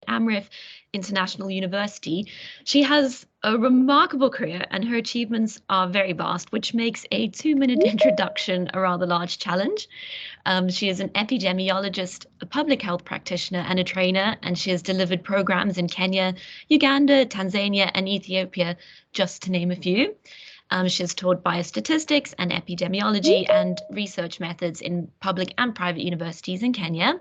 Amref International University. She has a remarkable career and her achievements are very vast, which makes a 2-minute introduction a rather large challenge. She is an epidemiologist, a public health practitioner, and a trainer, and she has delivered programs in Kenya, Uganda, Tanzania, and Ethiopia, just to name a few. She has taught biostatistics and epidemiology and research methods in public and private universities in Kenya,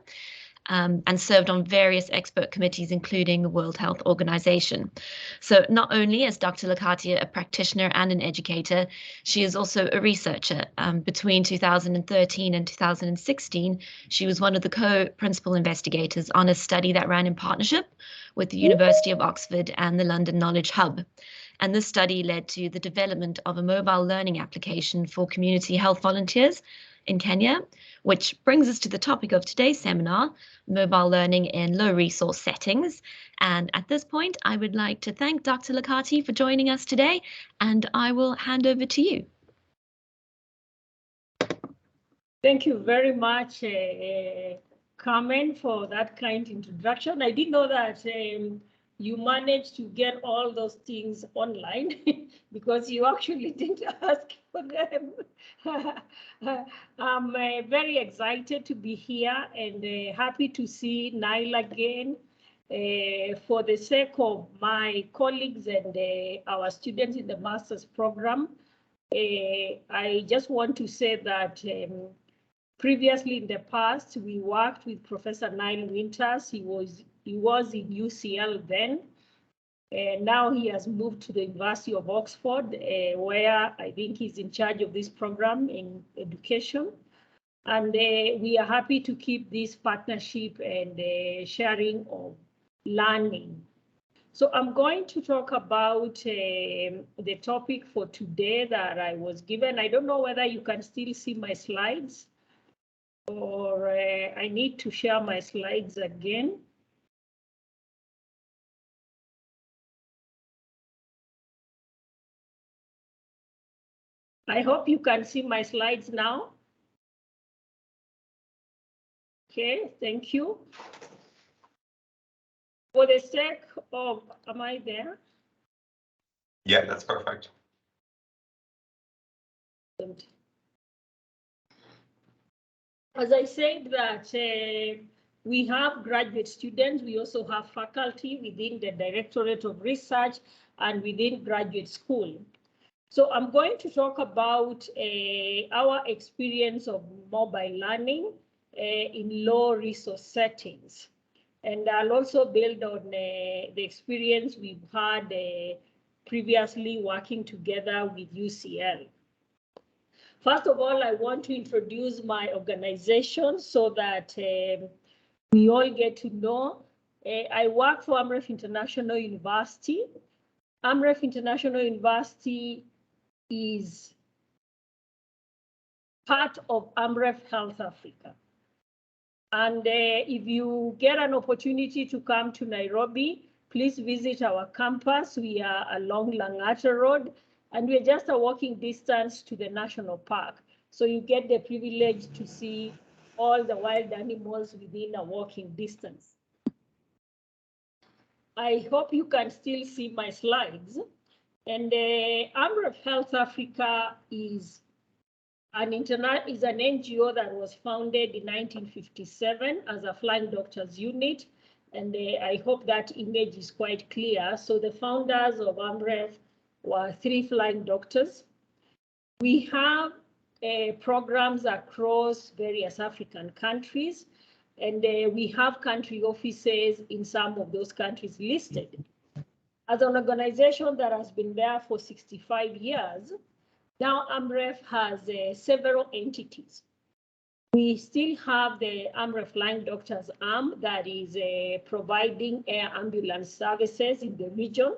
and served on various expert committees, including the World Health Organization. So not only is Dr. Lakati a practitioner and an educator, she is also a researcher. Between 2013 and 2016, she was one of the co-principal investigators on a study that ran in partnership with the University of Oxford and the London Knowledge Hub. And this study led to the development of a mobile learning application for community health volunteers in Kenya, which brings us to the topic of today's seminar, mobile learning in low resource settings. And at this point, I would like to thank Dr. Lakati for joining us today, and I will hand over to you. Thank you very much, Carmen, for that kind introduction. I didn't know that you managed to get all those things online because you actually didn't ask for them. I'm very excited to be here and happy to see Nile again. For the sake of my colleagues and our students in the master's program, I just want to say that previously in the past, we worked with Professor Nile Winters. He was in UCL then. Now he has moved to the University of Oxford, where I think he's in charge of this program in education. And we are happy to keep this partnership and sharing of learning. So I'm going to talk about the topic for today that I was given. I don't know whether you can still see my slides or I need to share my slides again. I hope you can see my slides now. Okay, thank you. For the sake of, am I there? Yeah, that's perfect. As I said that we have graduate students, we also have faculty within the Directorate of Research and within graduate school. So I'm going to talk about our experience of mobile learning in low resource settings. And I'll also build on the experience we've had previously working together with UCL. First of all, I want to introduce my organization so that we all get to know. I work for Amref International University. Amref International University is part of Amref Health Africa. And if you get an opportunity to come to Nairobi, please visit our campus. We are along Langata Road, and we're just a walking distance to the national park. So you get the privilege to see all the wild animals within a walking distance. I hope you can still see my slides. And Amref Health Africa is an NGO that was founded in 1957 as a flying doctors unit. And I hope that image is quite clear. So the founders of Amref were 3 flying doctors. We have programs across various African countries, and we have country offices in some of those countries listed. As an organization that has been there for 65 years, now Amref has several entities. We still have the Amref Flying Doctors arm that is providing air ambulance services in the region.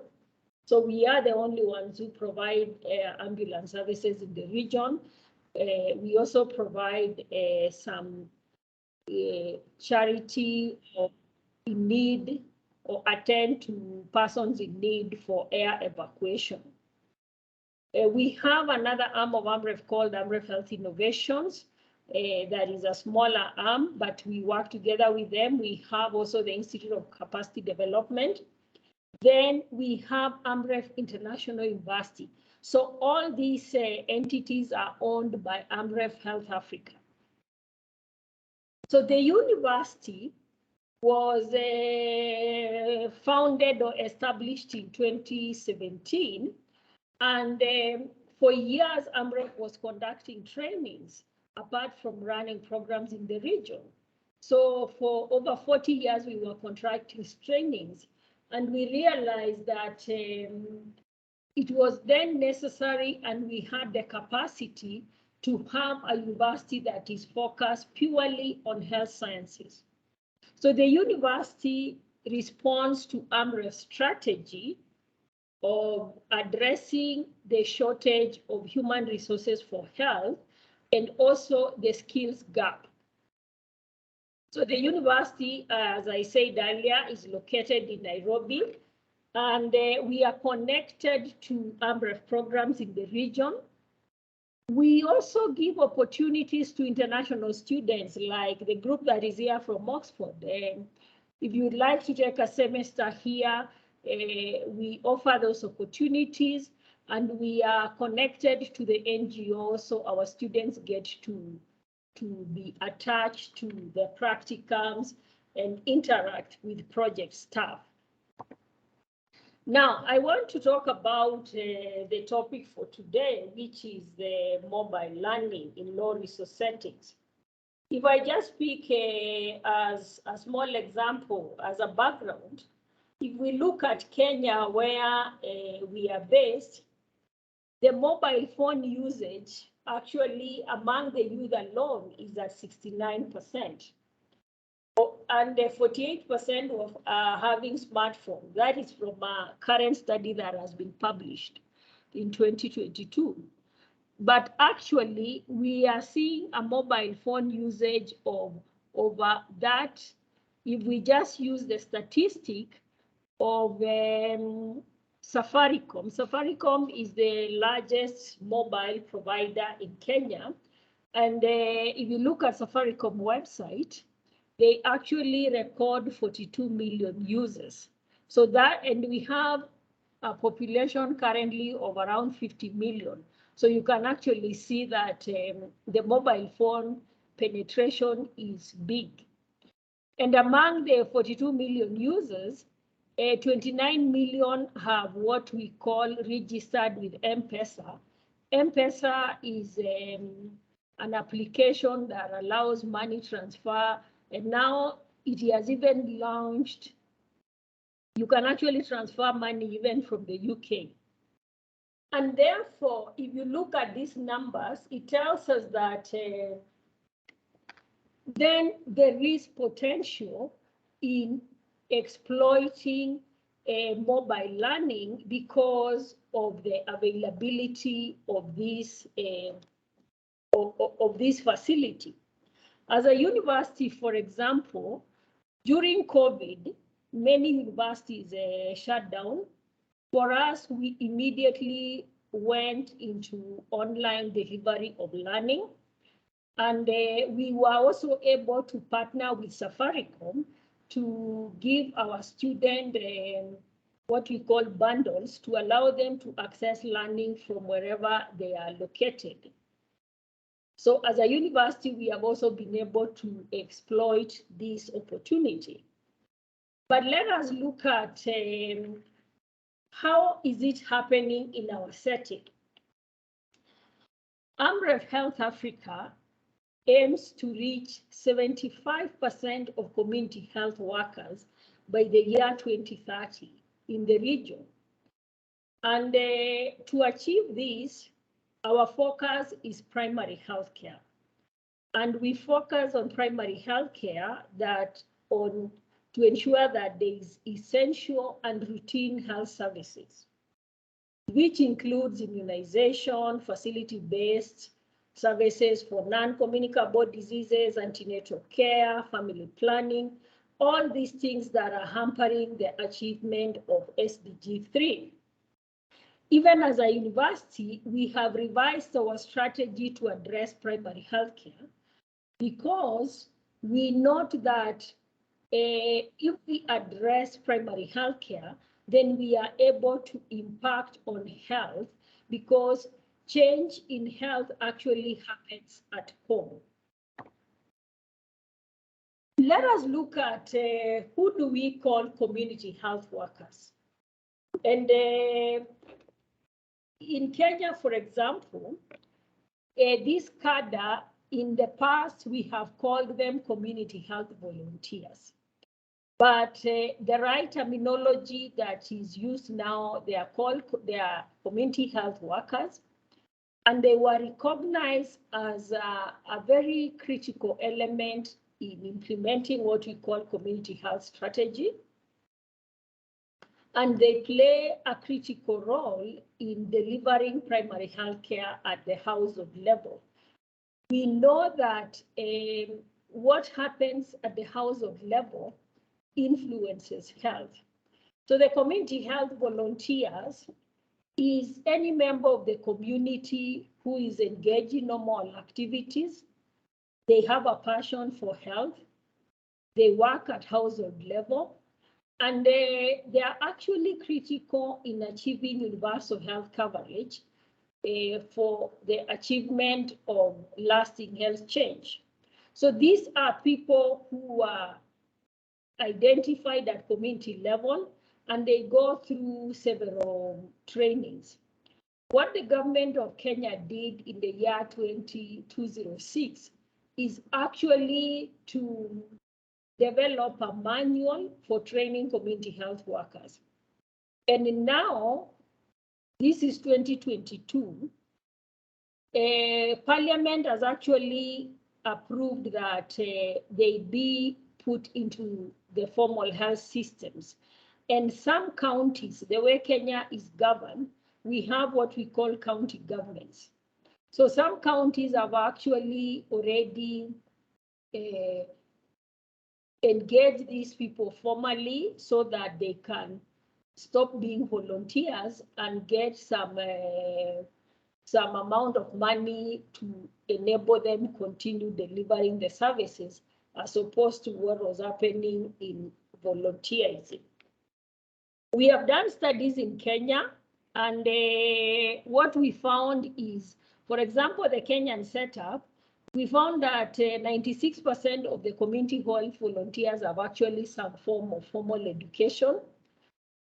So we are the only ones who provide air ambulance services in the region. We also provide some charity in need or attend to persons in need for air evacuation. We have another arm of Amref called Amref Health Innovations, that is a smaller arm, but we work together with them. We have also the Institute of Capacity Development. Then we have Amref International University. So all these entities are owned by Amref Health Africa. So the university was founded or established in 2017. And for years, Amref was conducting trainings apart from running programs in the region. So for over 40 years, we were conducting trainings, and we realized that it was then necessary, and we had the capacity to have a university that is focused purely on health sciences. So the university responds to Amref's strategy of addressing the shortage of human resources for health and also the skills gap. So the university, as I said earlier, is located in Nairobi, and we are connected to Amref programs in the region. We also give opportunities to international students, like the group that is here from Oxford. If you'd like to take a semester here, we offer those opportunities, and we are connected to the NGOs, so our students get to be attached to the practicums and interact with project staff. Now, I want to talk about the topic for today, which is the mobile learning in low resource settings. If I just speak as a small example, as a background, if we look at Kenya, where we are based, the mobile phone usage actually among the youth alone is at 69%. And 48% of having smartphones. That is from a current study that has been published in 2022. But actually, we are seeing a mobile phone usage of over that. If we just use the statistic of Safaricom. Safaricom is the largest mobile provider in Kenya. And if you look at Safaricom website, they actually record 42 million users. So that, and we have a population currently of around 50 million. So you can actually see that the mobile phone penetration is big. And among the 42 million users, 29 million have what we call registered with M-Pesa. M-Pesa is an application that allows money transfer, and now it has even launched. You can actually transfer money even from the UK. And therefore, if you look at these numbers, it tells us that then there is potential in exploiting mobile learning because of the availability of this facility. As a university, for example, during COVID, many universities shut down. For us, we immediately went into online delivery of learning. And we were also able to partner with Safaricom to give our students what we call bundles to allow them to access learning from wherever they are located. So as a university, we have also been able to exploit this opportunity. But let us look at how is it happening in our setting. Amref Health Africa aims to reach 75% of community health workers by the year 2030 in the region. And to achieve this, our focus is primary healthcare. And we focus on primary healthcare to ensure that there is essential and routine health services, which includes immunization, facility-based services for non-communicable diseases, antenatal care, family planning, all these things that are hampering the achievement of SDG 3. Even as a university, we have revised our strategy to address primary healthcare, because we note that if we address primary health care, then we are able to impact on health, because change in health actually happens at home. Let us look at who do we call community health workers. And in Kenya, for example, this cadre, in the past, we have called them community health volunteers. But the right terminology that is used now, they are community health workers, and they were recognized as a very critical element in implementing what we call community health strategy. And they play a critical role in delivering primary health care at the household level. We know that what happens at the household level influences health. So the community health volunteers is any member of the community who is engaged in normal activities. They have a passion for health. They work at household level, and they are actually critical in achieving universal health coverage for the achievement of lasting health change. So these are people who are identified at community level, and they go through several trainings. What the government of Kenya did in the year 2006 is actually to develop a manual for training community health workers. And now, this is 2022, Parliament has actually approved that they be put into the formal health systems. And some counties, the way Kenya is governed, we have what we call county governments. So some counties have actually already engaged these people formally so that they can stop being volunteers and get some amount of money to enable them continue delivering the services, as opposed to what was happening in volunteerism. We have done studies in Kenya, and what we found is, for example, the Kenyan setup, we found that 96% of the community health volunteers have actually some form of formal education,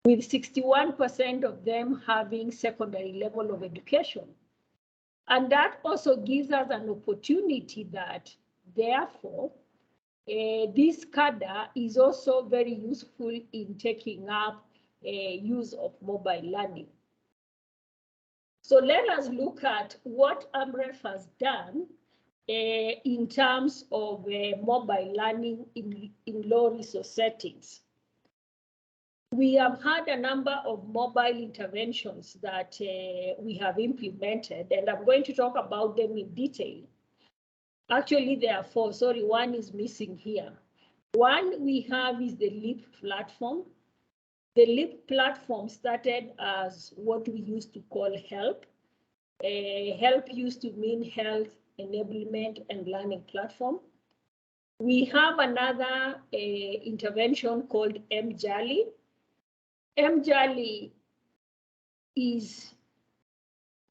with 61% of them having secondary level of education. And that also gives us an opportunity that, therefore, this cadre is also very useful in taking up use of mobile learning. So let us look at what Amref has done in terms of mobile learning in low resource settings. We have had a number of mobile interventions that we have implemented, and I'm going to talk about them in detail. Actually, there are four. Sorry, one is missing here. One we have is the LEAP platform. The LEAP platform started as what we used to call HELP. HELP used to mean Health Enablement and Learning Platform. We have another intervention called MJali. MJali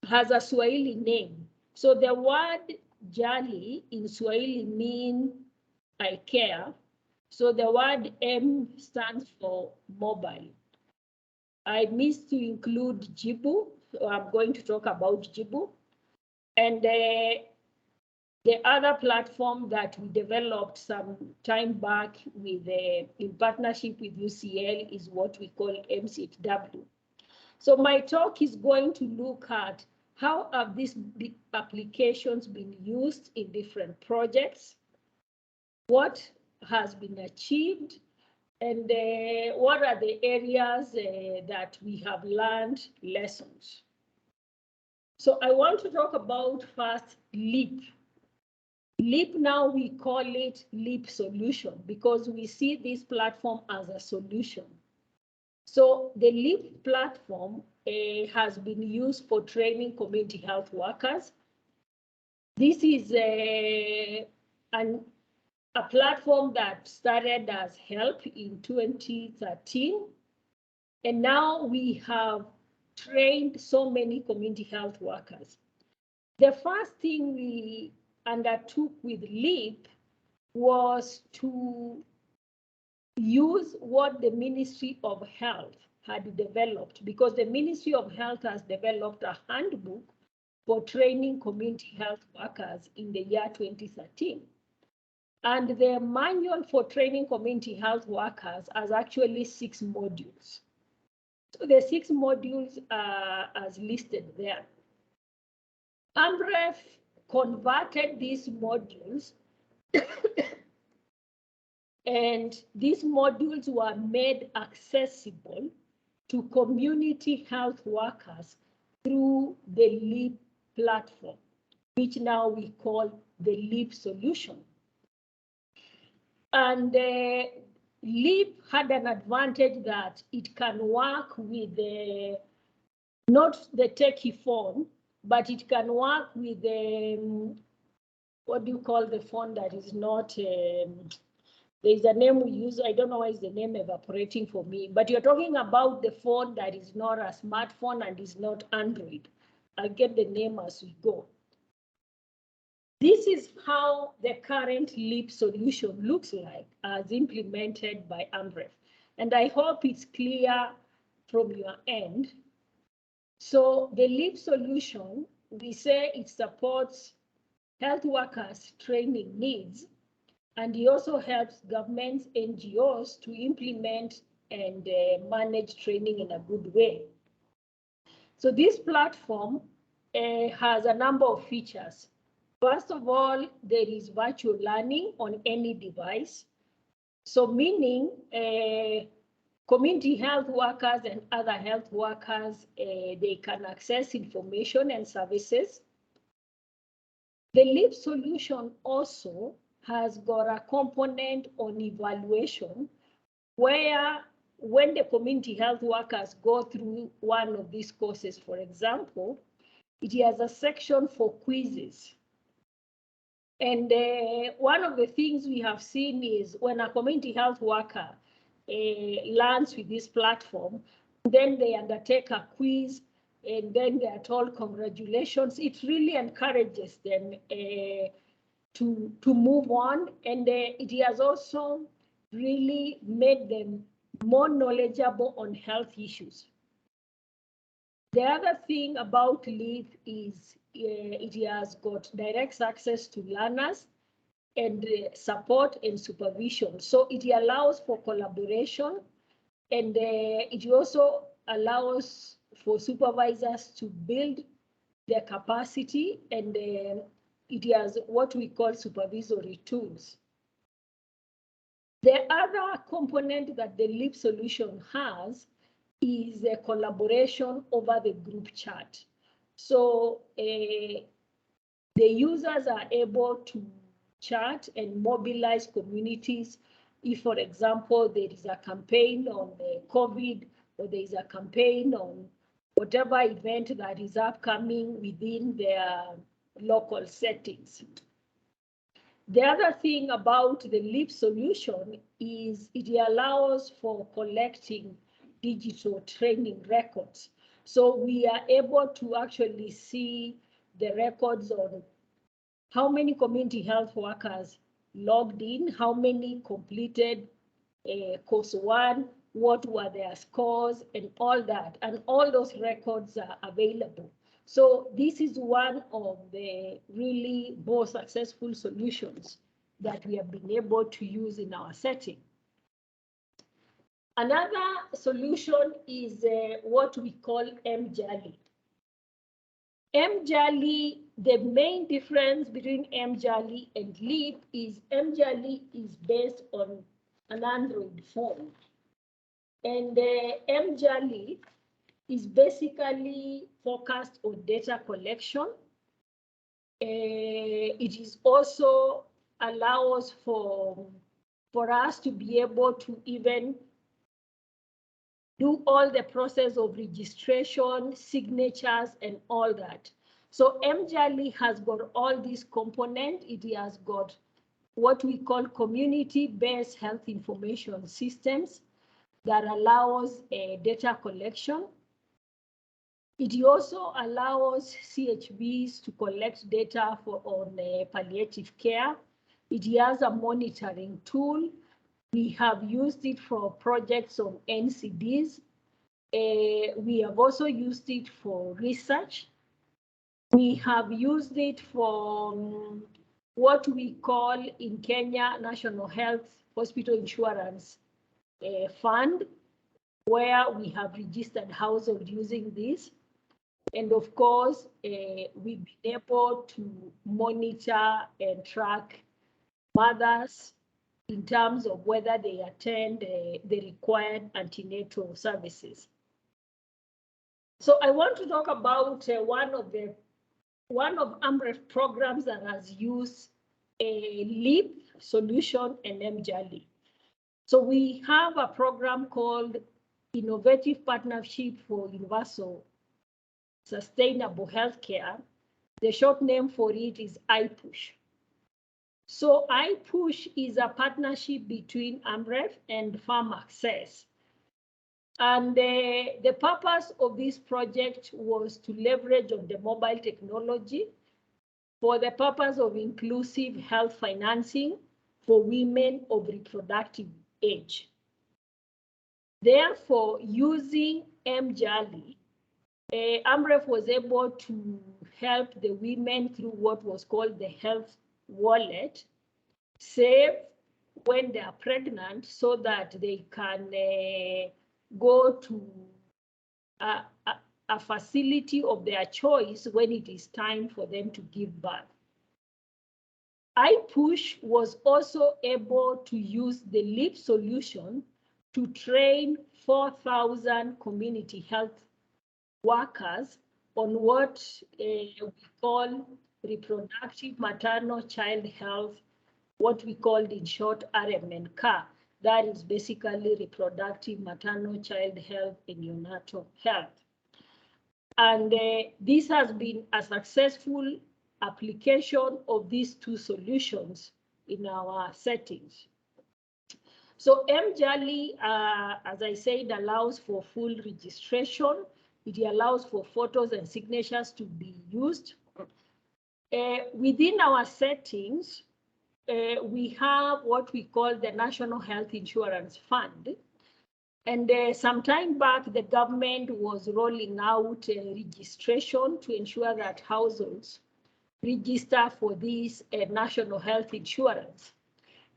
has a Swahili name. So the word Jali in Swahili means I care. So the word M stands for mobile. I missed to include Jibu, so I'm going to talk about Jibu. And the other platform that we developed some time back with in partnership with UCL is what we call MCHW. So my talk is going to look at how have these big applications been used in different projects, what has been achieved, and what are the areas that we have learned lessons. So I want to talk about first LEAP. LEAP, now we call it LEAP solution because we see this platform as a solution. So the LEAP platform has been used for training community health workers. This is a platform that started as HELP in 2013. And now we have trained so many community health workers. The first thing we undertook with LEAP was to use what the Ministry of Health had developed, because the Ministry of Health has developed a handbook for training community health workers in the year 2013. And the manual for training community health workers has actually 6 modules. So the 6 modules are as listed there. Amref converted these modules and these modules were made accessible to community health workers through the LEAP platform, which now we call the LEAP solution. And LEAP had an advantage that it can work with not the techie phone, but it can work with what do you call the phone that is not, there's a name we use, I don't know why is the name evaporating for me, but you're talking about the phone that is not a smartphone and is not Android. I'll get the name as we go. This is how the current LEAP solution looks like as implemented by Amref. And I hope it's clear from your end. So the LEAP solution, we say it supports health workers' training needs, and it also helps governments, NGOs to implement and manage training in a good way. So this platform has a number of features. First of all, there is virtual learning on any device. So meaning community health workers and other health workers, they can access information and services. The LEAP solution also has got a component on evaluation where when the community health workers go through one of these courses, for example, it has a section for quizzes. And one of the things we have seen is when a community health worker learns with this platform, then they undertake a quiz, and then they are told congratulations. It really encourages them to move on, and it has also really made them more knowledgeable on health issues. The other thing about LEAP is it has got direct access to learners and support and supervision. So it allows for collaboration, and it also allows for supervisors to build their capacity, and it has what we call supervisory tools. The other component that the LEAP solution has is a collaboration over the group chat. So the users are able to chat and mobilize communities. If, for example, there is a campaign on COVID, or there is a campaign on whatever event that is upcoming within their local settings. The other thing about the LEAP solution is it allows for collecting digital training records. So we are able to actually see the records on how many community health workers logged in, how many completed course 1, what were their scores, and all that. And all those records are available. So this is one of the really more successful solutions that we have been able to use in our setting. Another solution is what we call MJALI. MJALI, the main difference between MJALI and LEAP is MJALI is based on an Android phone. And MJALI is basically focused on data collection. It is also allows for us to be able to even do all the process of registration, signatures, and all that. So MJALI has got all these components. It has got what we call community-based health information systems that allows data collection. It also allows CHBs to collect data on palliative care. It has a monitoring tool. We have used it for projects on NCDs. We have also used it for research. We have used it for what we call in Kenya National Health Hospital Insurance Fund, where we have registered households using this. And of course, we've been able to monitor and track mothers in terms of whether they attend the required antenatal services. So I want to talk about one of Amref programs that has used a LEAP solution and MJALI. So we have a program called Innovative Partnership for Universal Sustainable Healthcare. The short name for it is iPush. So iPush is a partnership between Amref and Farm Access. And the purpose of this project was to leverage on the mobile technology for the purpose of inclusive health financing for women of reproductive age. Therefore, using MJALI, Amref was able to help the women through what was called the health wallet, save when they are pregnant so that they can go to a facility of their choice when it is time for them to give birth. iPush was also able to use the LEAP solution to train 4,000 community health workers on what we call reproductive maternal child health, what we called in short RMNCA. That is basically reproductive maternal child health and neonatal health. And this has been a successful application of these two solutions in our settings. So MJALI, as I said, allows for full registration. It allows for photos and signatures to be used. Within our settings, we have what we call the National Health Insurance Fund. And some time back, the government was rolling out registration to ensure that households register for this national health insurance.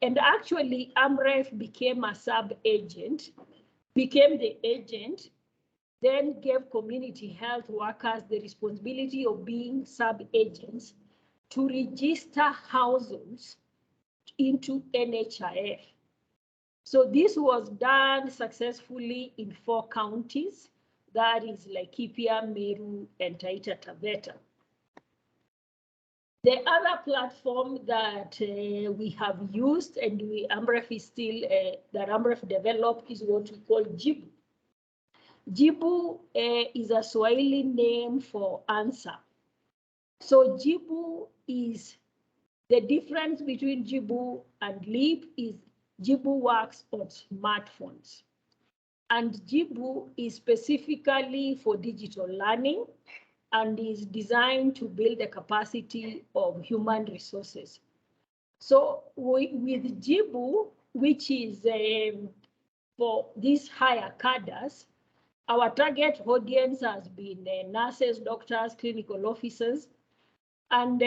And actually, Amref became a sub-agent, became the agent, then gave community health workers the responsibility of being sub-agents to register households into NHIF. So this was done successfully in 4 counties, that is Laikipia, Meru, and Taita Taveta. The other platform that we have used and Amref is still, that Amref developed is what we call Jibu. Jibu is a Swahili name for answer. So Jibu is, the difference between Jibu and LEAP is Jibu works on smartphones. And Jibu is specifically for digital learning and is designed to build the capacity of human resources. So with Jibu, which is for these higher cadres, our target audience has been nurses, doctors, clinical officers, and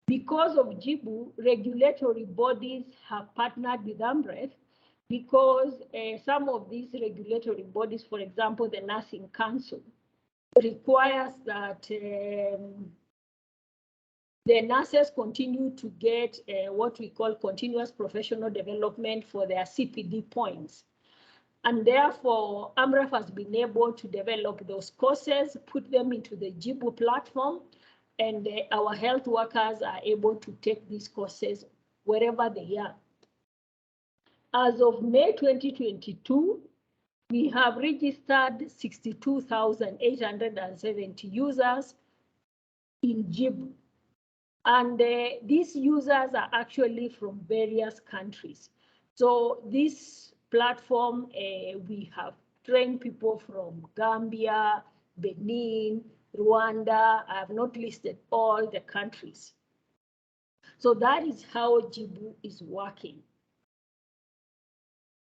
because of Jibu, regulatory bodies have partnered with Amref because some of these regulatory bodies, for example, the Nursing Council, requires that the nurses continue to get what we call continuous professional development for their CPD points. And therefore, Amref has been able to develop those courses, put them into the Jibu platform, and our health workers are able to take these courses wherever they are. As of May 2022, we have registered 62,870 users in Jibu. And these users are actually from various countries. So this platform, we have trained people from Gambia, Benin, Rwanda. I have not listed all the countries. So that is how Jibu is working.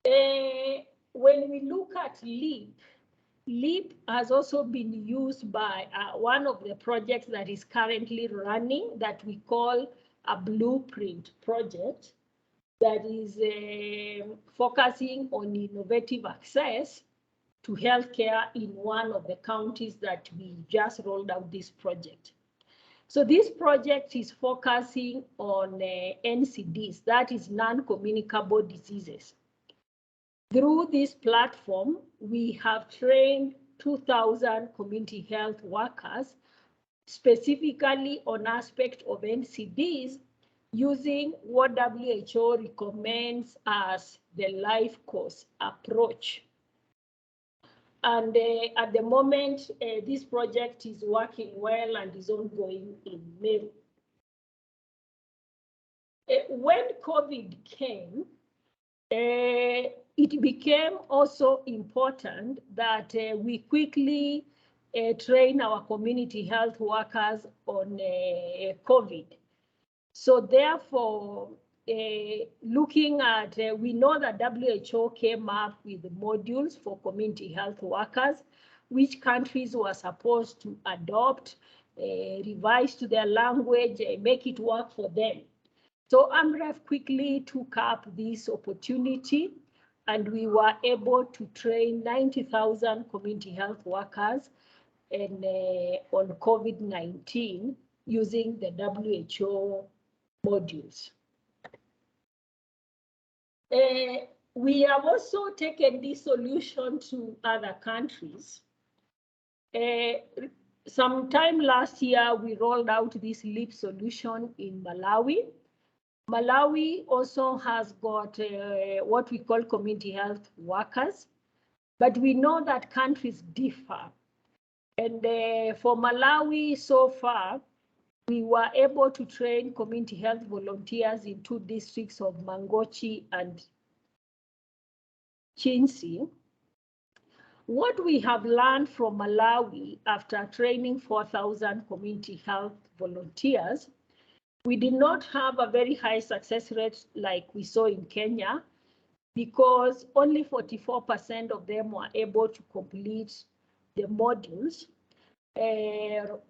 When we look at LEAP, LEAP has also been used by one of the projects that is currently running that we call a blueprint project that is focusing on innovative access to healthcare in one of the counties that we just rolled out this project. So this project is focusing on NCDs, that is non-communicable diseases. Through this platform, we have trained 2,000 community health workers specifically on aspect of NCDs using what WHO recommends as the life course approach. And at the moment, this project is working well and is ongoing in Meru. When COVID came, it became also important that we quickly train our community health workers on COVID. So therefore, looking at, we know that WHO came up with modules for community health workers, which countries were supposed to adopt, revise to their language, make it work for them. So Amref quickly took up this opportunity and we were able to train 90,000 community health workers and, on COVID-19 using the WHO modules. We have also taken this solution to other countries. Sometime last year, we rolled out this LEAP solution in Malawi. Malawi also has got what we call community health workers, but we know that countries differ. And for Malawi so far, we were able to train community health volunteers in 2 districts of Mangochi and Chinsi. What we have learned from Malawi after training 4,000 community health volunteers, we did not have a very high success rate like we saw in Kenya because only 44% of them were able to complete the modules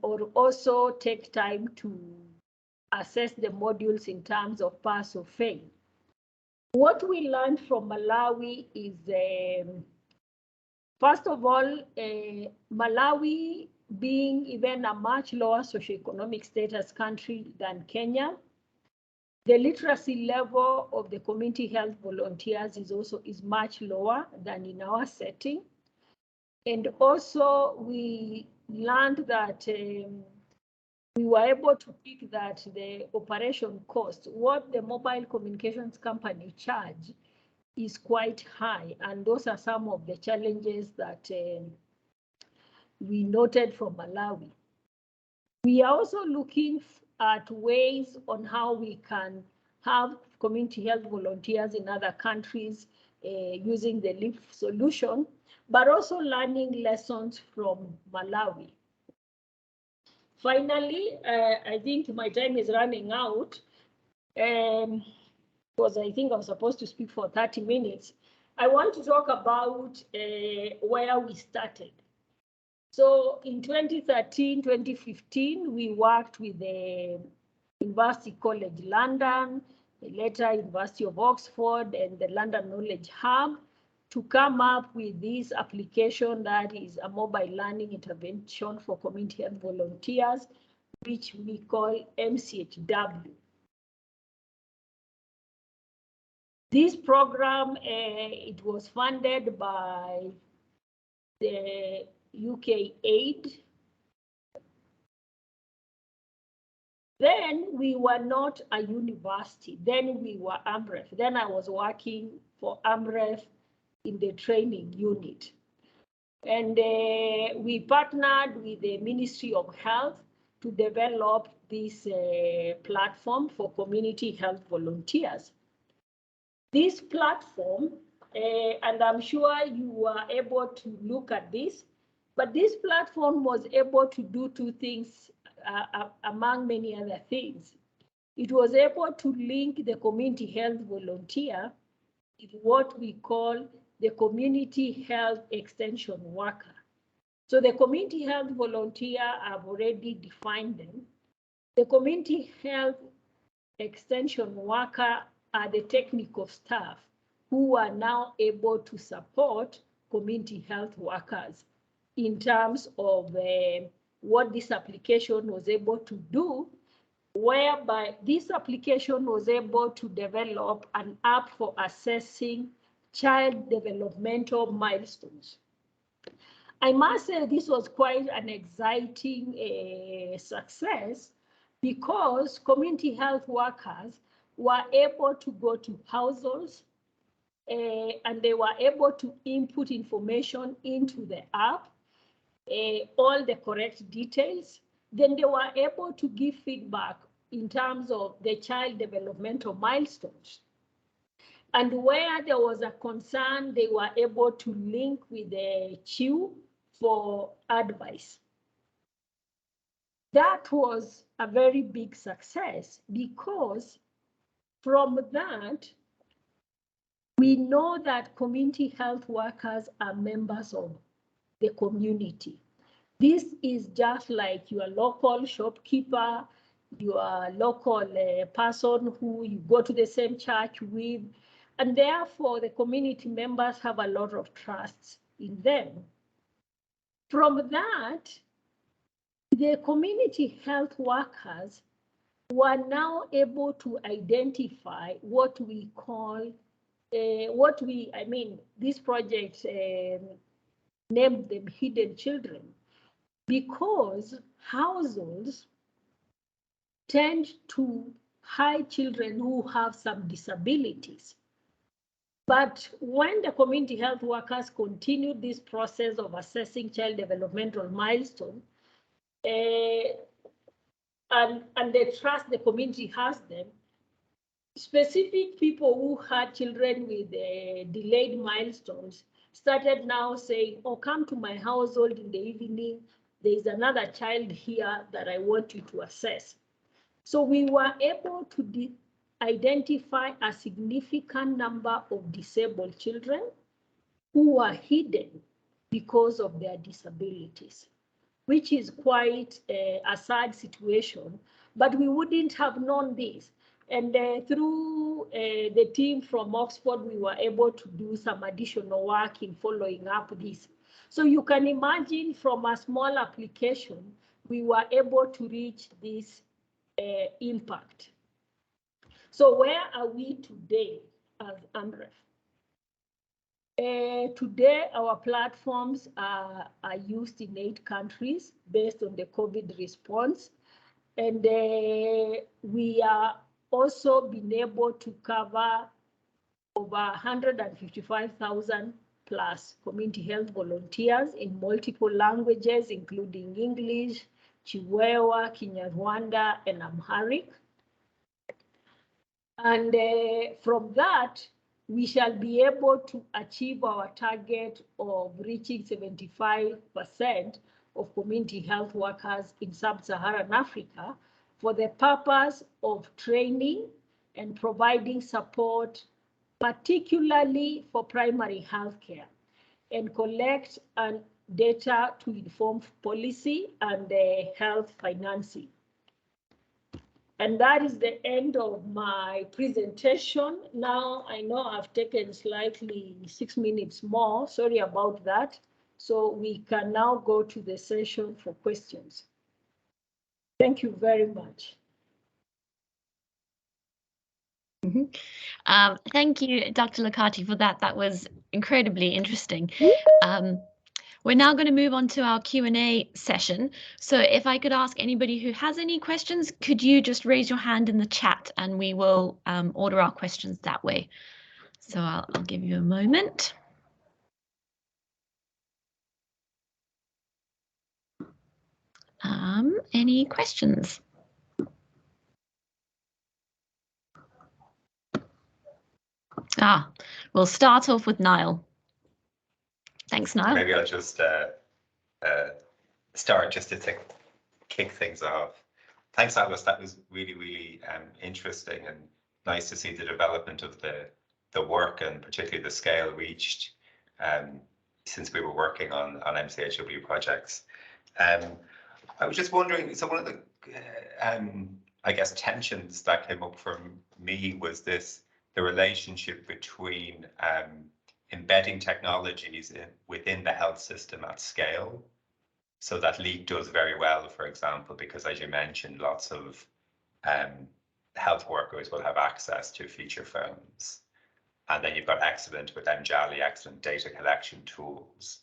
or also take time to assess the modules in terms of pass or fail. What we learned from Malawi is, first of all, Malawi being even a much lower socioeconomic status country than Kenya, the literacy level of the community health volunteers is much lower than in our setting. And also we learned that we were able to pick that the operation cost, what the mobile communications company charge, is quite high. And those are some of the challenges that we noted from Malawi. We are also looking at ways on how we can have community health volunteers in other countries using the LEAP solution, but also learning lessons from Malawi. Finally, I think my time is running out because I think I'm supposed to speak for 30 minutes. I want to talk about where we started. So in 2013, 2015, we worked with the University College London, later University of Oxford, and the London Knowledge Hub to come up with this application that is a mobile learning intervention for community health volunteers, which we call MCHW. This program, it was funded by the UK aid. Then we were not a university, then we were Amref. Then I was working for Amref in the training unit. And we partnered with the Ministry of Health to develop this platform for community health volunteers. This platform, and I'm sure you were able to look at this, but this platform was able to do two things among many other things. It was able to link the community health volunteer with what we call the community health extension worker. So the community health volunteer, I've already defined them. The community health extension worker are the technical staff who are now able to support community health workers in terms of what this application was able to do, whereby this application was able to develop an app for assessing child developmental milestones. I must say this was quite an exciting success, because community health workers were able to go to households and they were able to input information into the app, all the correct details. Then they were able to give feedback in terms of the child developmental milestones. And where there was a concern, they were able to link with the CHU for advice. That was a very big success, because from that, we know that community health workers are members of the community. This is just like your local shopkeeper, your local person who you go to the same church with, and therefore the community members have a lot of trust in them. From that, the community health workers were now able to identify what we call, this project named them hidden children, because households tend to hide children who have some disabilities. But when the community health workers continued this process of assessing child developmental milestone, and they trust the community has them, specific people who had children with delayed milestones started now saying, oh, come to my household in the evening. There is another child here that I want you to assess. So we were able to identify a significant number of disabled children who were hidden because of their disabilities, which is quite a sad situation, but we wouldn't have known this. And through the team from Oxford, we were able to do some additional work in following up this. So you can imagine, from a small application, we were able to reach this impact. So where are we today as Amref? Today, our platforms are used in 8 countries based on the COVID response. And we are also been able to cover over 155,000 plus community health volunteers in multiple languages, including English, Chiwewa, Kinyarwanda, and Amharic. And from that, we shall be able to achieve our target of reaching 75% of community health workers in sub-Saharan Africa for the purpose of training and providing support, particularly for primary health care, and collect data to inform policy and health financing. And that is the end of my presentation. Now, I know I've taken slightly 6 minutes more. Sorry about that. So we can now go to the session for questions. Thank you very much. Thank you, Dr. Lakati, for that. That was incredibly interesting. We're now going to move on to our Q&A session. So if I could ask anybody who has any questions, could you just raise your hand in the chat and we will order our questions that way. So I'll give you a moment. Any questions? We'll start off with Niall. Thanks, Niall. Maybe I'll just start just to kick things off. Thanks, Alice. That was really, really interesting and nice to see the development of the work and particularly the scale reached since we were working on MCHW projects. I was just wondering, so one of the, I guess, tensions that came up for me was the relationship between embedding technologies within the health system at scale. So that LEAP does very well, for example, because as you mentioned, lots of health workers will have access to feature phones. And then you've got excellent with MCHW, excellent data collection tools.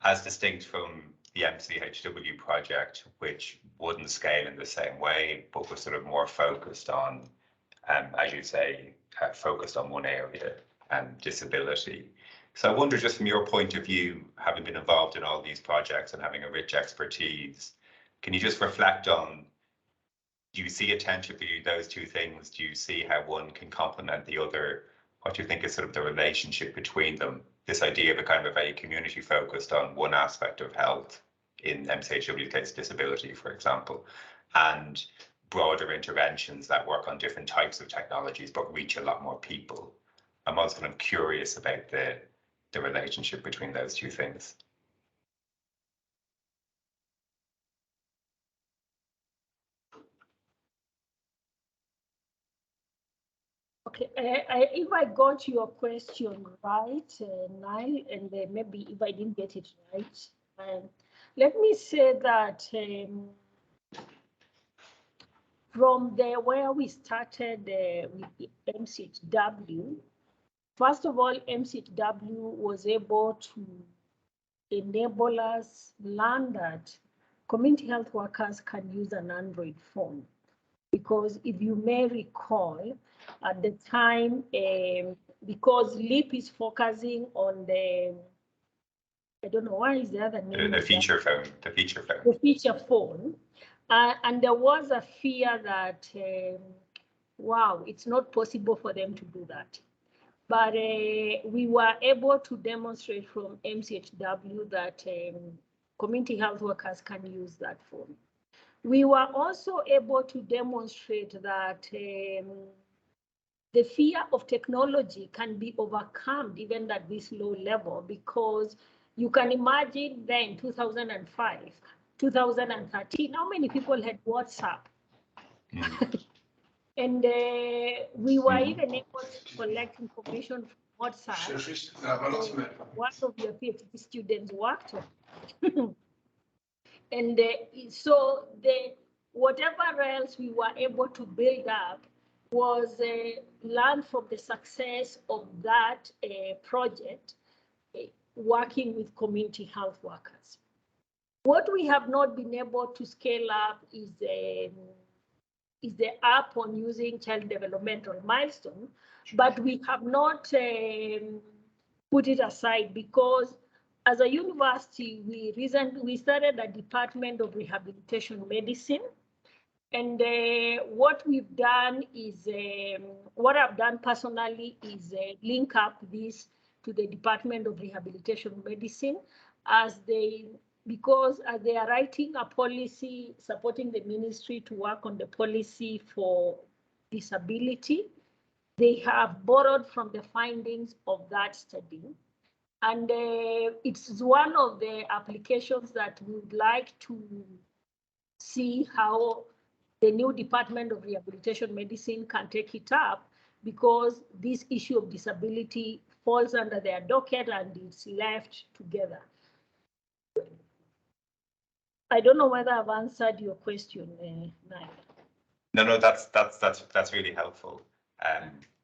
As distinct from the MCHW project, which wouldn't scale in the same way, but was sort of more focused on, as you say, focused on one area, disability. So I wonder, just from your point of view, having been involved in all these projects and having a rich expertise, can you just reflect on, do you see a tension between those two things? Do you see how one can complement the other? What do you think is sort of the relationship between them? This idea of a kind of a community focused on one aspect of health, in MCHW case disability, for example, and broader interventions that work on different types of technologies but reach a lot more people. I'm also kind of curious about the relationship between those two things. Okay, if I got your question right, Niall, and maybe if I didn't get it right, let me say that from where we started with MCHW, first of all, MCHW was able to enable us learn that community health workers can use an Android phone. Because if you may recall, at the time, because LEAP is focusing on I don't know, what is the other name? The feature phone. The feature phone. And there was a fear that, wow, it's not possible for them to do that. But we were able to demonstrate from MCHW that community health workers can use that phone. We were also able to demonstrate that the fear of technology can be overcome even at this low level, because you can imagine then 2005, 2013, how many people had WhatsApp? And we were even able to collect information from WhatsApp. One of your PhD students worked on. And so whatever else we were able to build up was learned from the success of that project, working with community health workers. What we have not been able to scale up is the app on using child developmental milestone, but we have not put it aside, because as a university, we started a department of rehabilitation medicine. And what we've done is, what I've done personally is link up this to the Department of Rehabilitation Medicine, because as they are writing a policy supporting the ministry to work on the policy for disability, they have borrowed from the findings of that study. And it's one of the applications that we would like to see how the new Department of Rehabilitation Medicine can take it up, because this issue of disability falls under their docket and it's left together. I don't know whether I've answered your question, Niall. No, that's really helpful.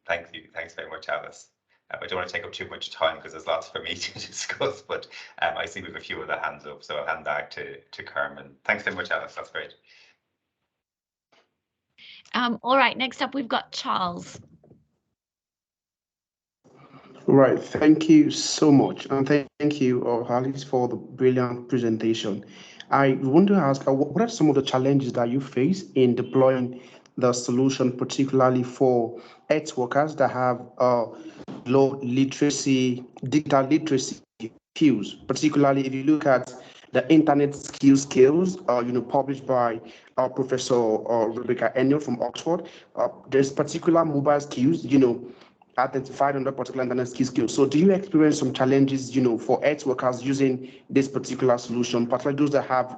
Thank you. Thanks very much, Alice. I don't want to take up too much time because there's lots for me to discuss, but I see we have a few other hands up, so I'll hand back to Carmen. Thanks very much, Alice. That's great. All right, next up we've got Charles. Right. Thank you so much. And thank you, Alice, for the brilliant presentation. I want to ask, what are some of the challenges that you face in deploying the solution, particularly for health workers that have low literacy, digital literacy skills, particularly if you look at the internet skills, published by Professor Rebecca Enniel from Oxford. There's particular mobile skills, identified under particular internet skills. So do you experience some challenges, for health workers using this particular solution, particularly those that have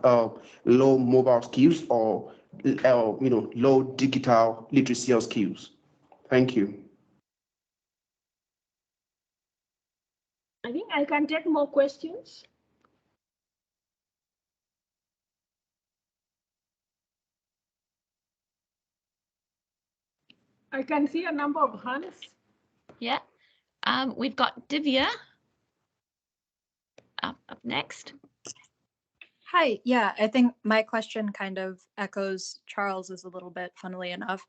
low mobile skills or, low digital literacy or skills? Thank you. I think I can take more questions. I can see a number of hands. Yeah. We've got Divya up next. Hi, yeah, I think my question kind of echoes Charles's a little bit, funnily enough.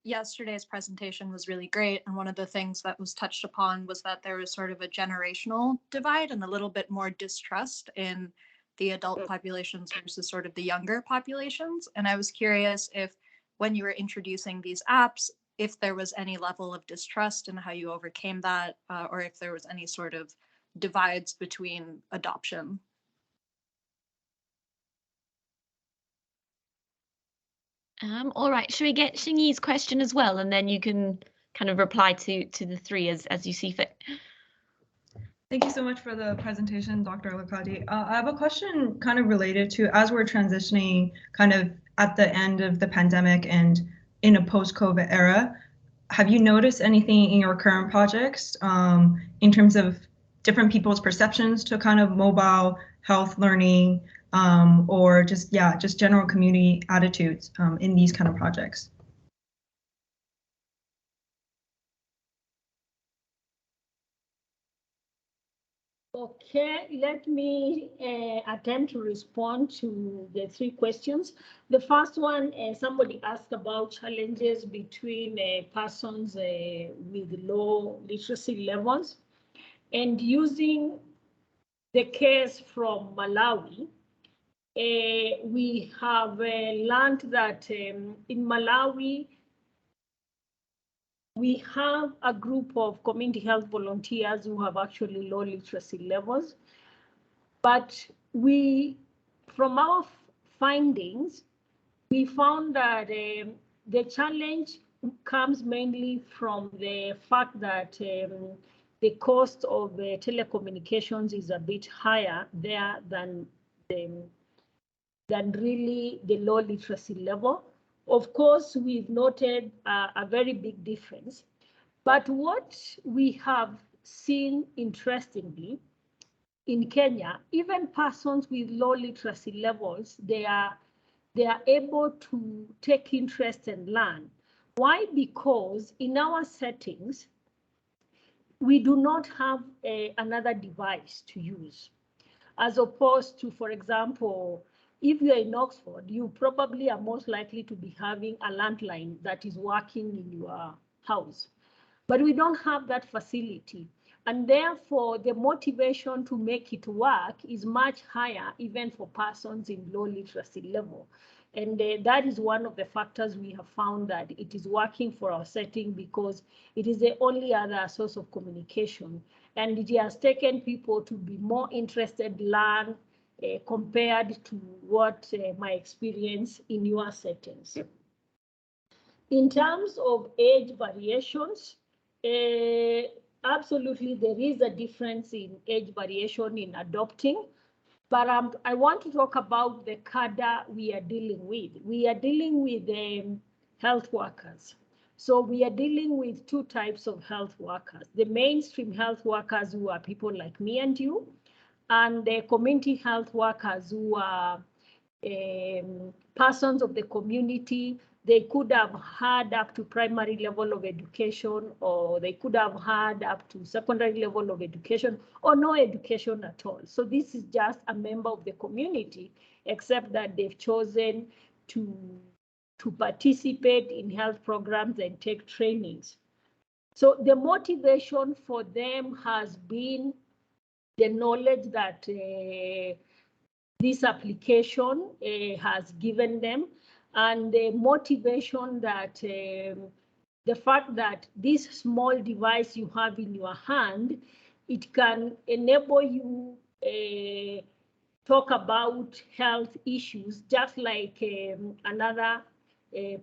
Yesterday's presentation was really great, and one of the things that was touched upon was that there was sort of a generational divide and a little bit more distrust in the adult populations versus sort of the younger populations. And I was curious if, when you were introducing these apps, if there was any level of distrust and how you overcame that, or if there was any sort of divides between adoption. All right, should we get Xingyi's question as well, and then you can kind of reply to the three as you see fit. Thank you so much for the presentation, Dr. Lakati. I have a question kind of related to, as we're transitioning kind of at the end of the pandemic and in a post-COVID era, have you noticed anything in your current projects in terms of different people's perceptions to kind of mobile health learning, or just general community attitudes in these kind of projects? Okay, let me attempt to respond to the three questions. The first one, somebody asked about challenges between persons with low literacy levels, and using the case from Malawi. We have learned that in Malawi, we have a group of community health volunteers who have actually low literacy levels. But from our findings, we found that the challenge comes mainly from the fact that the cost of telecommunications is a bit higher there than really the low literacy level. Of course, we've noted a very big difference. But what we have seen, interestingly, in Kenya, even persons with low literacy levels, they are able to take interest and learn. Why? Because in our settings, we do not have another device to use, as opposed to, for example, if you're in Oxford, you probably are most likely to be having a landline that is working in your house. But we don't have that facility. And therefore, the motivation to make it work is much higher, even for persons in low literacy level. And that is one of the factors we have found that it is working for our setting, because it is the only other source of communication. And it has taken people to be more interested, learn, compared to what my experience in your settings. In terms of age variations, absolutely there is a difference in age variation in adopting, but I want to talk about the cadre we are dealing with. We are dealing with health workers. So we are dealing with two types of health workers: the mainstream health workers, who are people like me and you, and the community health workers, who are persons of the community. They could have had up to primary level of education, or they could have had up to secondary level of education, or no education at all. So this is just a member of the community, except that they've chosen to participate in health programs and take trainings. So the motivation for them has been the knowledge that this application has given them, and the motivation that the fact that this small device you have in your hand, it can enable you talk about health issues just like another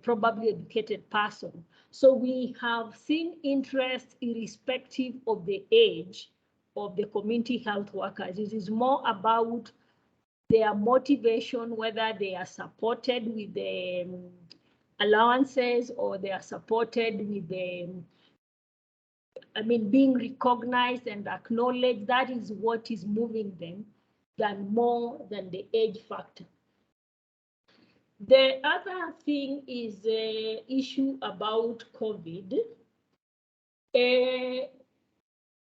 probably educated person. So we have seen interest irrespective of the age of the community health workers. It is more about their motivation, whether they are supported with the allowances or they are supported with the, being recognized and acknowledged. That is what is moving them more than the age factor. The other thing is the issue about COVID.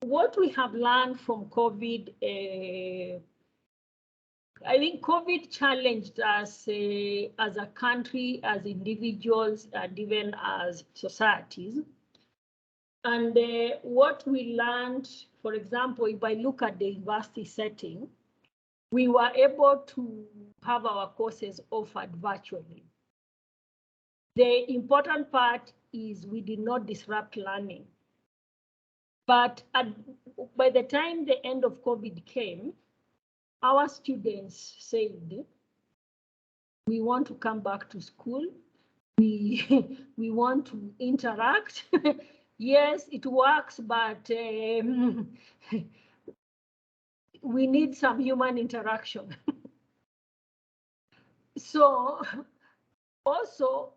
What we have learned from COVID, I think COVID challenged us as a country, as individuals, and even as societies. And what we learned, for example, if I look at the university setting, we were able to have our courses offered virtually. The important part is we did not disrupt learning. But by the time the end of COVID came, our students said, we want to come back to school. We want to interact. Yes, it works, but we need some human interaction. So also,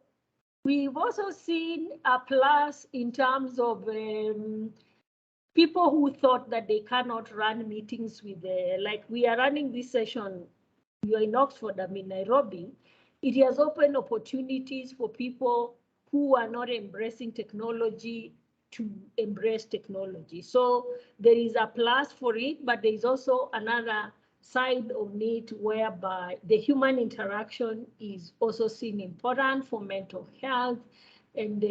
we've also seen a plus in terms of people who thought that they cannot run meetings with, like we are running this session, you're in Oxford, I'm in Nairobi. It has opened opportunities for people who are not embracing technology to embrace technology. So there is a plus for it, but there is also another side of it whereby the human interaction is also seen important for mental health and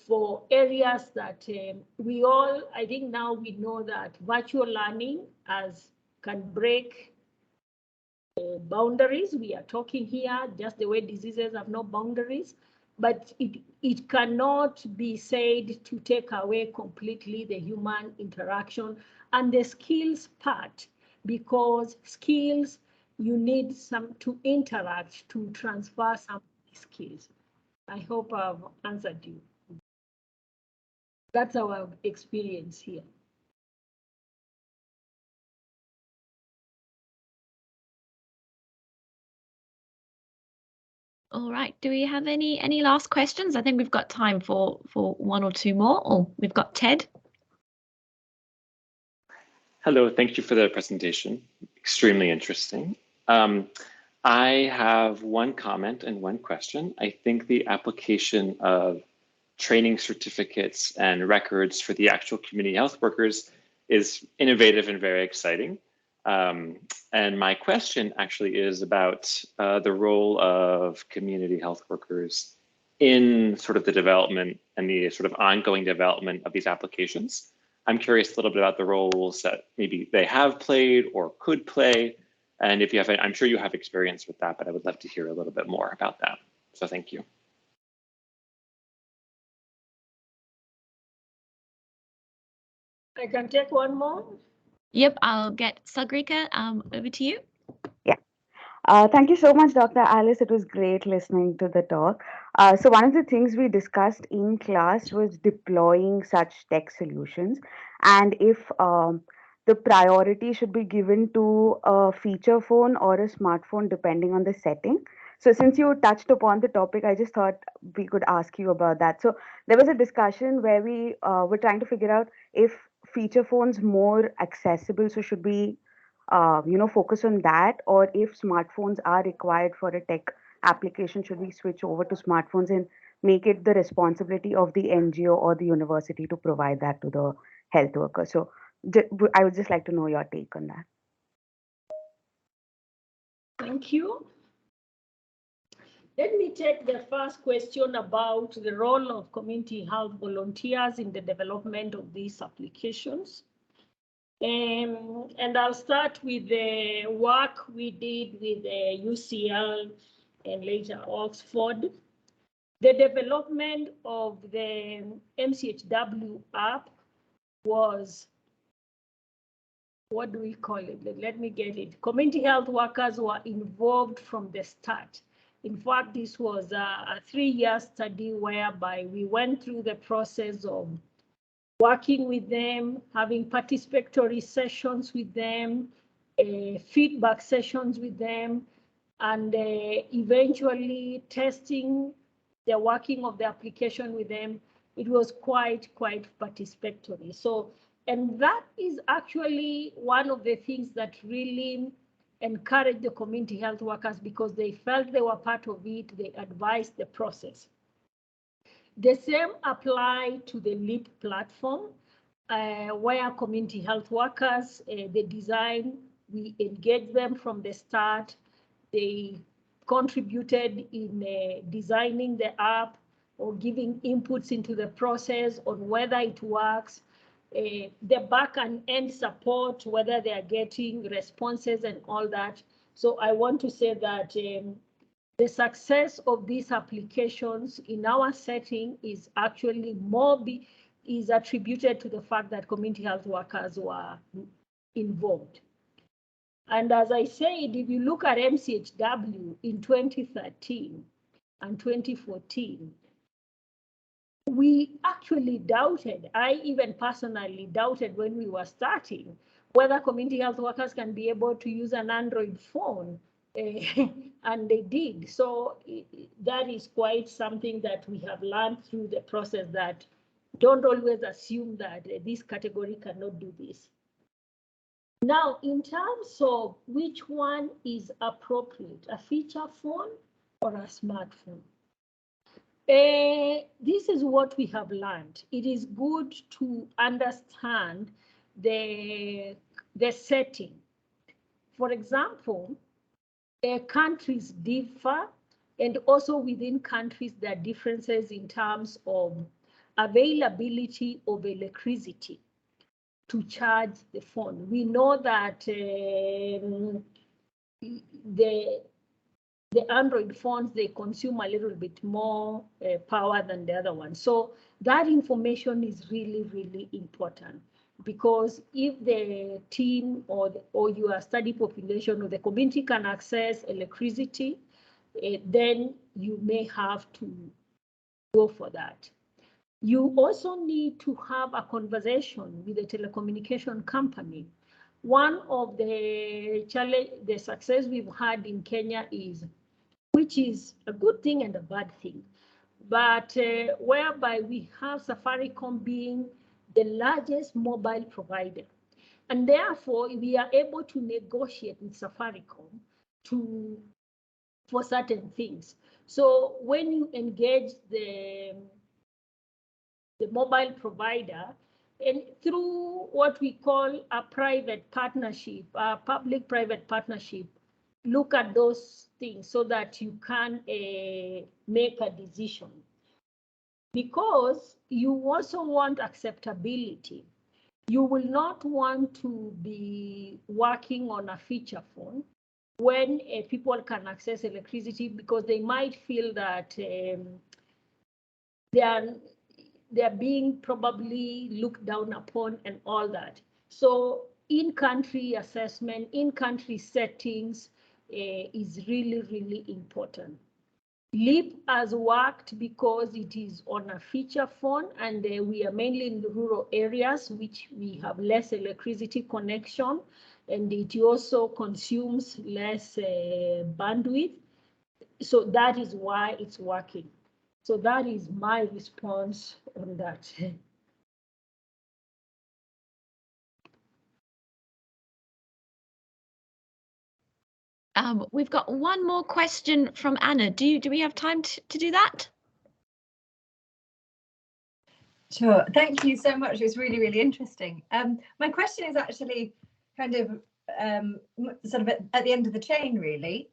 for areas that we all, I think now we know that virtual learning can break boundaries. We are talking here just the way diseases have no boundaries, but it cannot be said to take away completely the human interaction and the skills part, because skills, you need some to interact, to transfer some skills. I hope I've answered you. That's our experience here. All right. Do we have any last questions? I think we've got time for one or two more. Oh, we've got Ted. Hello, thank you for the presentation. Extremely interesting. I have one comment and one question. I think the application of training certificates and records for the actual community health workers is innovative and very exciting. And my question actually is about the role of community health workers in sort of the development and the sort of ongoing development of these applications. I'm curious a little bit about the roles that maybe they have played or could play. And if you have, I'm sure you have experience with that, but I would love to hear a little bit more about that. So thank you. I can take one more. Yep, I'll get Sagrika over to you. Yeah. Thank you so much, Dr. Alice. It was great listening to the talk. So one of the things we discussed in class was deploying such tech solutions, and if the priority should be given to a feature phone or a smartphone, depending on the setting. So since you touched upon the topic, I just thought we could ask you about that. So there was a discussion where we were trying to figure out if feature phones more accessible, so should we focus on that, or if smartphones are required for a tech application, should we switch over to smartphones and make it the responsibility of the NGO or the university to provide that to the health worker? So I would just like to know your take on that. Thank you. Let me take the first question about the role of community health volunteers in the development of these applications. And I'll start with the work we did with UCL and later Oxford. The development of the MCHW app was, what do we call it? Let me get it. Community health workers were involved from the start. In fact, this was a 3-year study whereby we went through the process of working with them, having participatory sessions with them, feedback sessions with them, and eventually testing the working of the application with them. It was quite participatory. So, and that is actually one of the things that really encouraged the community health workers, because they felt they were part of it, they advised the process. The same applied to the LEAP platform, where community health workers, the design, we engaged them from the start. They contributed in designing the app or giving inputs into the process on whether it works, the back and end support, whether they are getting responses and all that. So I want to say that the success of these applications in our setting is actually is attributed to the fact that community health workers were involved. And as I said, if you look at MCHW in 2013 and 2014, we actually doubted, I even personally doubted when we were starting, whether community health workers can be able to use an Android phone, and they did. So that is quite something that we have learned through the process, that don't always assume that this category cannot do this. Now, in terms of which one is appropriate, a feature phone or a smartphone? This is what we have learned. It is good to understand the setting. For example, countries differ, and also within countries there are differences in terms of availability of electricity to charge the phone. We know that the Android phones, they consume a little bit more power than the other ones. So that information is really important, because if the team or your study population or the community can access electricity, then you may have to go for that. You also need to have a conversation with the telecommunication company. One of the success we've had in Kenya is, which is a good thing and a bad thing, but whereby we have Safaricom being the largest mobile provider. And therefore, we are able to negotiate with Safaricom for certain things. So when you engage the mobile provider, and through what we call a private partnership, a public-private partnership, look at those things so that you can make a decision. Because you also want acceptability. You will not want to be working on a feature phone when people can access electricity, because they might feel that they are being probably looked down upon and all that. So in-country assessment, in-country settings is really important. LEAP has worked because it is on a feature phone, and we are mainly in the rural areas, which we have less electricity connection, and it also consumes less bandwidth. So that is why it's working. So that is my response on that. We've got one more question from Anna. Do we have time to do that? Sure. Thank you so much. It was really interesting. My question is actually kind of sort of at the end of the chain, really.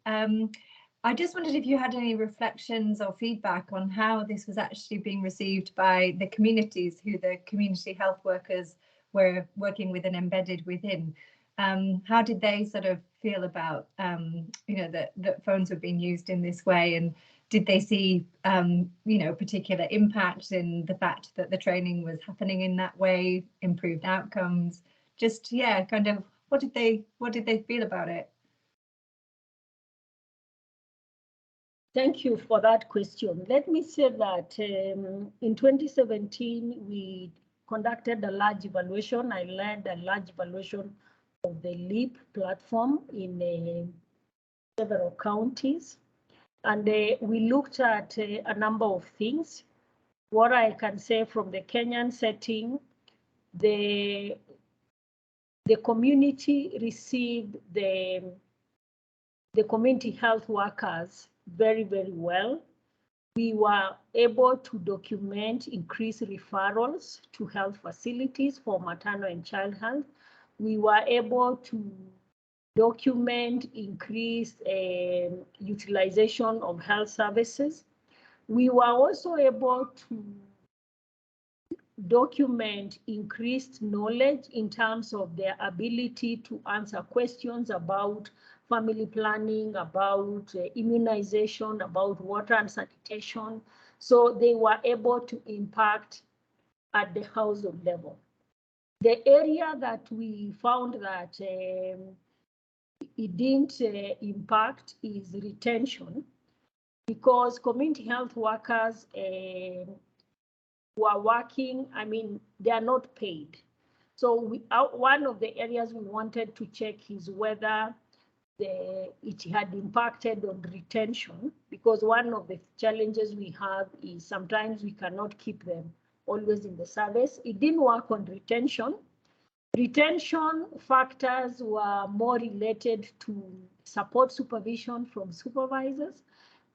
I just wondered if you had any reflections or feedback on how this was actually being received by the communities who the community health workers were working with and embedded within. How did they sort of feel about, that phones were being used in this way, and did they see, particular impact in the fact that the training was happening in that way, improved outcomes? Just, yeah, kind of, what did they feel about it? Thank you for that question. Let me say that in 2017, we conducted a large evaluation. I led a large evaluation of the LEAP platform in several counties. And we looked at a number of things. What I can say from the Kenyan setting, the community received the community health workers very, very well. We were able to document increased referrals to health facilities for maternal and child health. We were able to document increased utilization of health services. We were also able to document increased knowledge in terms of their ability to answer questions about family planning, about immunization, about water and sanitation. So they were able to impact at the household level. The area that we found that it didn't impact is retention, because community health workers who are working, they are not paid. So one of the areas we wanted to check is whether it had impacted on retention, because one of the challenges we have is sometimes we cannot keep them always in the service. It didn't work on retention. Retention factors were more related to support supervision from supervisors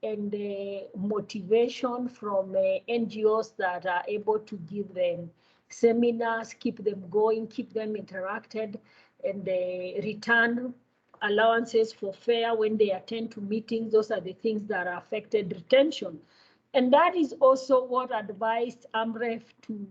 and the motivation from NGOs that are able to give them seminars, keep them going, keep them interacted, and return allowances for fare when they attend to meetings. Those are the things that affected retention. And that is also what advised Amref to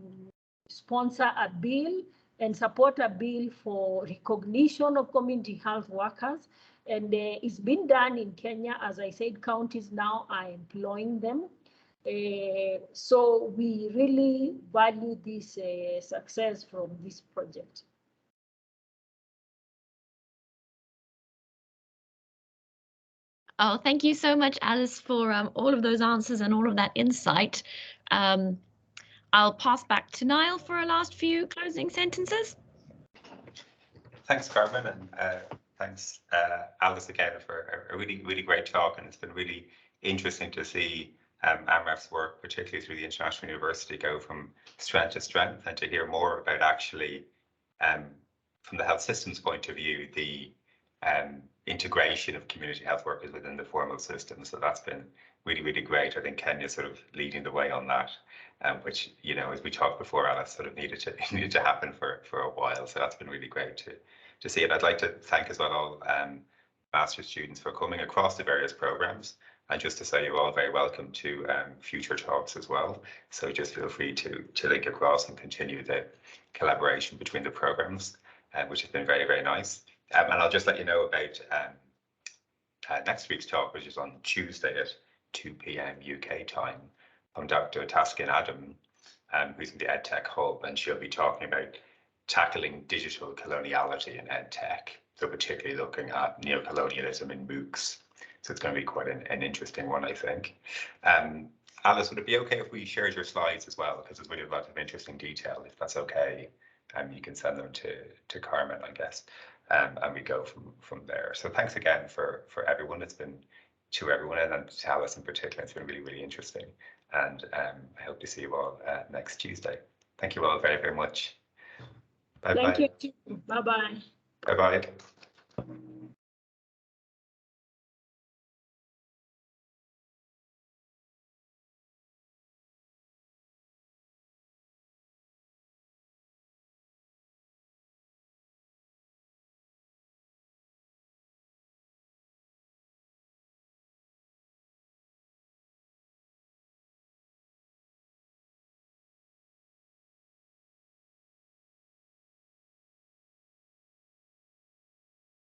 sponsor a bill and support a bill for recognition of community health workers. And it's been done in Kenya. As I said, counties now are employing them. So we really value this success from this project. Oh, thank you so much, Alice, for all of those answers and all of that insight. I'll pass back to Niall for a last few closing sentences. Thanks, Carmen, and thanks, Alice, again, for a really, really great talk. And it's been really interesting to see Amref's work, particularly through the International University, go from strength to strength, and to hear more about actually, from the health systems point of view, the integration of community health workers within the formal system. So that's been really, really great. I think Kenya's sort of leading the way on that, which, as we talked before, Alice, sort of needed to happen for a while. So that's been really great to see it. I'd like to thank as well all master's students for coming across the various programs, and just to say you're all very welcome to future talks as well. So just feel free to link across and continue the collaboration between the programs, which has been very, very nice. And I'll just let you know about next week's talk, which is on Tuesday at 2 p.m. UK time, from Dr. Taskin Adam, who's in the EdTech Hub, and she'll be talking about tackling digital coloniality in EdTech, so particularly looking at neocolonialism in MOOCs. So it's going to be quite an interesting one, I think. Alice, would it be okay if we shared your slides as well? Because there's really a lot of interesting detail, if that's okay. You can send them to Carmen, I guess, and we go from there. So thanks again for everyone. It's been to everyone, and to Alice in particular, it's been really, really interesting. And I hope to see you all next Tuesday. Thank you all very, very much. Bye-bye. Thank you. Bye-bye. Bye-bye.